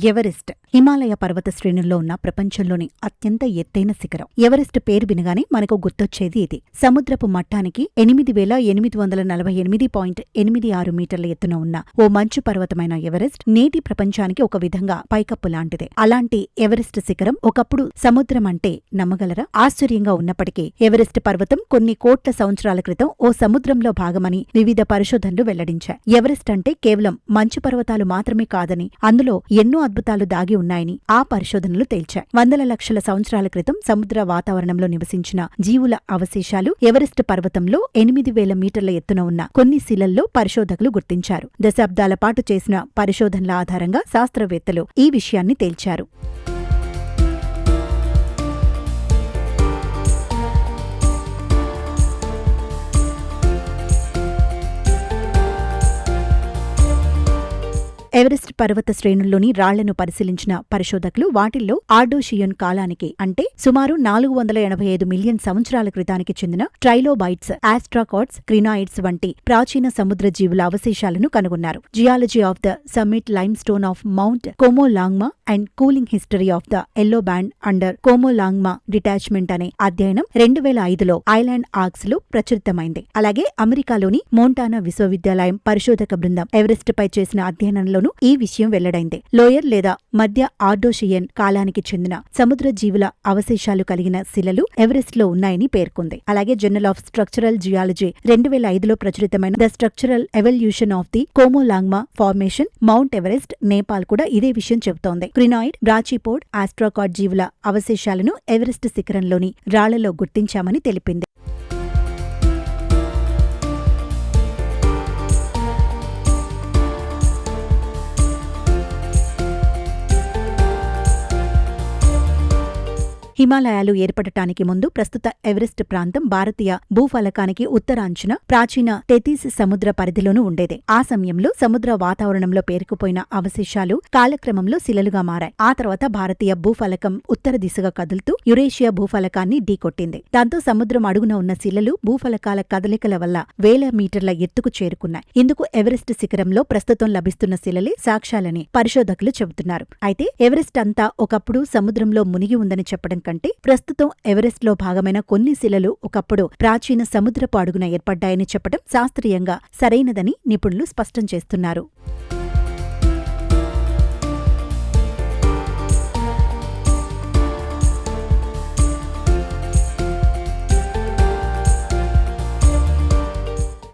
Everest Himalaya పర్వత శ్రేణుల్లో ఉన్న ప్రపంచంలోని అత్యంత ఎత్తైన శిఖరం. ఎవరెస్ట్ పేరు వినగానే మనకు గుర్తొచ్చేది ఇది. సముద్రపు మట్టానికి 8848.86 మీటర్ల ఎత్తున ఉన్న ఓ మంచు పర్వతమైన ఎవరెస్ట్ నేటి ప్రపంచానికి ఒక విధంగా పైకప్పు లాంటిదే. అలాంటి ఎవరెస్ట్ శిఖరం ఒకప్పుడు సముద్రం అంటే నమ్మగలరా? ఆశ్చర్యంగా ఉన్నప్పటికీ ఎవరెస్ట్ పర్వతం కొన్ని కోట్ల సంవత్సరాల క్రితం ఓ సముద్రంలో భాగమని వివిధ పరిశోధనలు వెల్లడించాయి. ఎవరెస్ట్ అంటే కేవలం మంచు పర్వతాలు మాత్రమే కాదని, అందులో ఎన్నో అద్భుతాలు దాగి ఉన్నాయని ఆ పరిశోధనలు తేల్చాయి. వందల లక్షల సంవత్సరాల క్రితం సముద్ర వాతావరణంలో నివసించిన జీవుల అవశేషాలు ఎవరెస్ట్ పర్వతంలో 8000 మీటర్ల ఎత్తున ఉన్న కొన్ని శిలల్లో పరిశోధకులు గుర్తించారు. దశాబ్దాల పాటు చేసిన పరిశోధనల ఆధారంగా శాస్త్రవేత్తలు ఈ విషయాన్ని తేల్చారు. ఎవరెస్ట్ పర్వత శ్రేణుల్లోని రాళ్లను పరిశీలించిన పరిశోధకులు వాటిల్లో ఆర్డోషియన్ కాలానికి అంటే సుమారు 485 మిలియన్ సంవత్సరాల క్రితానికి చెందిన ట్రైలోబైట్స్, ఆస్ట్రాకాట్స్, క్రినాయిడ్స్ వంటి ప్రాచీన సముద్ర జీవుల అవశేషాలను కనుగొన్నారు. Geology of the summit limestone of Mount Qomolangma and cooling history of the yellow band under Qomolangma detachment అనే అధ్యయనం 2005లో ఐలాండ్ ఆర్క్స్ లో ప్రచురితమైంది. అలాగే అమెరికాలోని మోంటానా విశ్వవిద్యాలయం పరిశోధక బృందం ఎవరెస్ట్ పై చేసిన అధ్యయనంలోనూ ఈ విషయం వెల్లడైంది. లోయర్ లేదా మధ్య ఆర్డోషియన్ కాలానికి చెందిన సముద్ర జీవుల అవశేషాలు కలిగిన శిలలు ఎవరెస్ట్ లో ఉన్నాయని పేర్కొంది. అలాగే జర్నల్ ఆఫ్ స్ట్రక్చరల్ జియాలజీ 2005లో ప్రచురితమైన the structural evolution of the Qomolangma formation, Mount Everest, Nepal కూడా ఇదే విషయం చెబుతోంది. క్రినాయిడ్, బ్రాచిపోడ్, ఆస్ట్రాకాట్ జీవుల అవశేషాలను ఎవరెస్ట్ శిఖరంలోని రాళ్లలో గుర్తించామని తెలిపింది. హిమాలయాలు ఏర్పడటానికి ముందు ప్రస్తుత ఎవరెస్ట్ ప్రాంతం భారతీయ భూఫలకానికి ఉత్తరాంచున ప్రాచీన టెథీస్ సముద్ర పరిధిలోనూ ఉండేదే. ఆ సమయంలో సముద్ర వాతావరణంలో పేరుకుపోయిన అవశేషాలు కాలక్రమంలో శిలలుగా మారాయి. ఆ తర్వాత భారతీయ భూఫలకం ఉత్తర దిశగా కదులుతూ యురేషియా భూఫలకాన్ని ఢీకొట్టింది. దాంతో సముద్రం అడుగున ఉన్న శిలలు భూఫలకాల కదలికల వల్ల వేల మీటర్ల ఎత్తుకు చేరుకున్నాయి. ఇందుకు ఎవరెస్ట్ శిఖరంలో ప్రస్తుతం లభిస్తున్న శిలలే సాక్ష్యాలని పరిశోధకులు చెబుతున్నారు. అయితే ఎవరెస్ట్ అంతా ఒకప్పుడు సముద్రంలో మునిగి ఉందని చెప్పడం కంటే ప్రస్తుతం ఎవరెస్ట్ లో భాగమైన కొన్ని శిలలు ఒకప్పుడు ప్రాచీన సముద్రపు అడుగున ఏర్పడ్డాయని చెప్పడం శాస్త్రీయంగా సరైనదని నిపుణులు స్పష్టం చేస్తున్నారు.